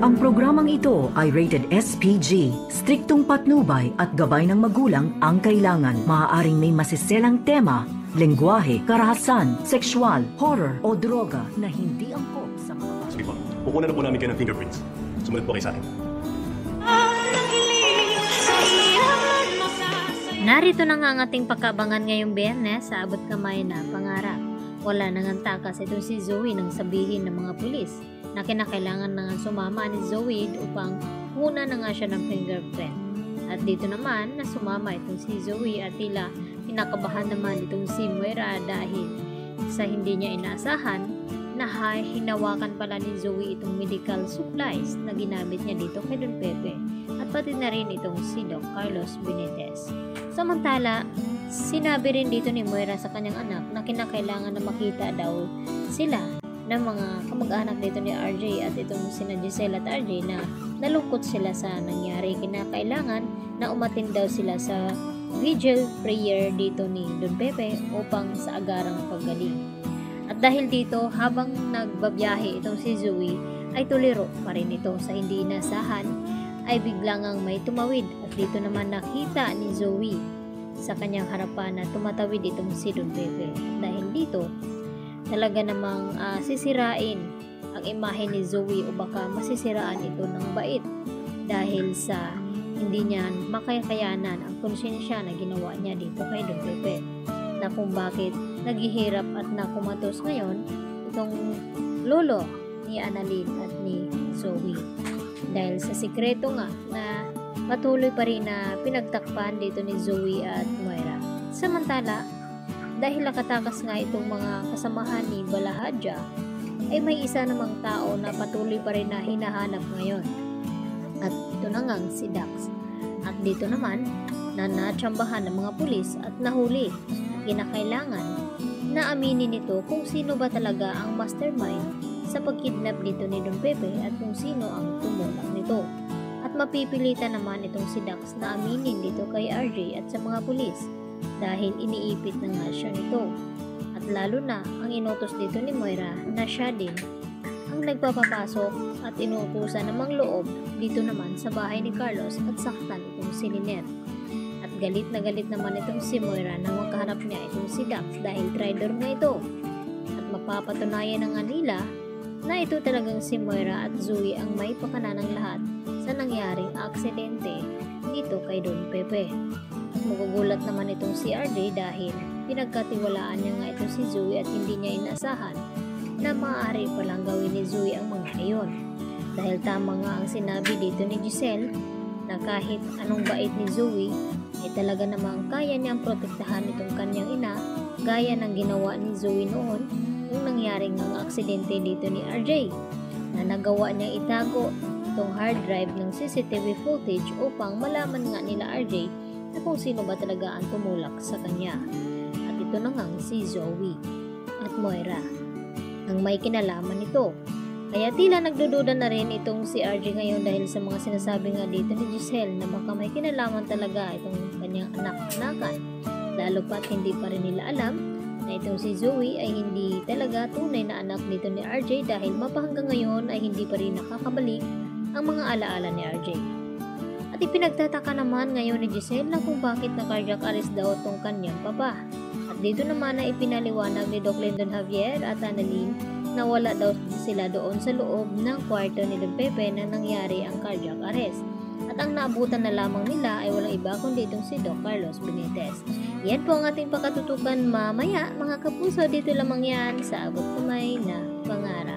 Ang programang ito ay rated SPG. Striktong patnubay at gabay ng magulang ang kailangan. Maaaring may masiselang tema, lengguwahe, karahasan, sexual, horror o droga na hindi angkop sa mga bata. Sige po, kukunan na po namin kayo ng fingerprints. Sumunod po kayo sa akin. Narito na nga ang ating pagkabangan ngayong Biyernes sa abot kamay na pangarap. Wala nang antakas itong si Zoe nang sabihin ng mga pulis na kinakailangan na nga sumama ni Zoe upang muna na nga siya ng fingerprint. At dito naman na sumama itong si Zoe at tila kinakabahan naman itong si Moira dahil sa hindi niya inaasahan na hinawakan pala ni Zoe itong medical supplies na ginamit niya dito kay Don Pepe at pati na rin itong si Doc Carlos Benitez. Samantala, sinabi rin dito ni Moira sa kanyang anak na kinakailangan na makita daw sila ng mga kamag-anak dito ni RJ at itong sina Giselle at RJ na nalungkot sila sa nangyari. Kinakailangan na umatin daw sila sa vigil prayer dito ni Don Pepe upang sa agarang paggaling. At dahil dito, habang nagbabiyahe itong si Zoe, ay tuliro pa rin ito sa hindi inasahan, ay biglang ang may tumawid at dito naman nakita ni Zoe sa kanyang harapan na tumatawid itong si Don Pepe. Dahil dito, talaga namang sisirain ang imahe ni Zoe o baka masisiraan ito ng bait dahil sa hindi niya makakayanan ang konsensya na ginawa niya dito kay Don Pepe na kung bakit naghihirap at nakumatos ngayon itong lolo ni Annalyn at ni Zoe dahil sa sikreto nga na patuloy pa rin na pinagtakpan dito ni Zoe at Moira. Samantala, dahil nakatakas nga itong mga kasamahan ni Balahadja, ay may isa namang tao na patuloy pa rin na hinahanap ngayon. At ito na ngang si Dax. At dito naman, na natsambahan ng mga pulis at nahuli at kinakailangan na aminin nito kung sino ba talaga ang mastermind sa pagkidnap dito ni Don Pepe at kung sino ang tumulak nito. At mapipilitan naman itong si Dax na aminin dito kay RJ at sa mga pulis dahil iniipit na nga siya nito. At lalo na ang inutos dito ni Moira na siya din ang nagpapapasok at inuutusan namang loob dito naman sa bahay ni Carlos at saktan itong si Lynette. At galit na galit naman itong si Moira nang makaharap niya itong si Dax dahil traitor nga ito. At mapapatunayan na nga nila na ito talagang si Moira at Zoe ang may pakana ng lahat sa nangyaring aksidente dito kay Don Pepe. At magugulat naman itong si RJ dahil pinagkatiwalaan niya nga ito si Zoe at hindi niya inasahan na maaari palang gawin ni Zoe ang mga iyon. Dahil tama nga ang sinabi dito ni Giselle na kahit anong bait ni Zoe ay talaga namang kaya niyang protektahan itong kanyang ina gaya ng ginawa ni Zoe noon nung nangyaring ng aksidente dito ni RJ na nagawa niyang itago itong hard drive ng CCTV footage upang malaman nga nila RJ na kung sino ba talaga ang tumulak sa kanya. At ito na nga si Zoe at Moira ang may kinalaman nito. Kaya tila nagdududa na rin itong si RJ ngayon dahil sa mga sinasabi nga dito ni Giselle na baka may kinalaman talaga itong kanyang anak-anakan. Lalo pat hindi pa rin nila alam na itong si Zoe ay hindi talaga tunay na anak dito ni RJ dahil mapahanggang ngayon ay hindi pa rin nakakabalik ang mga alaala ni RJ. At ipinagtataka naman ngayon ni Giselle na kung bakit na cardiac arrest daw itong kanyang papa. At dito naman na ipinaliwanag ni Doc Lyndon Javier at Annalyn na wala daw sila doon sa loob ng kwarto ni Don Pepe na nangyari ang cardiac arrest. At ang naabutan na lamang nila ay walang iba kundi itong si Doc Carlos Benitez. Yan po ang ating pagkatutukan mamaya mga kapuso. Dito lamang yan sa abot kamay na pangarap.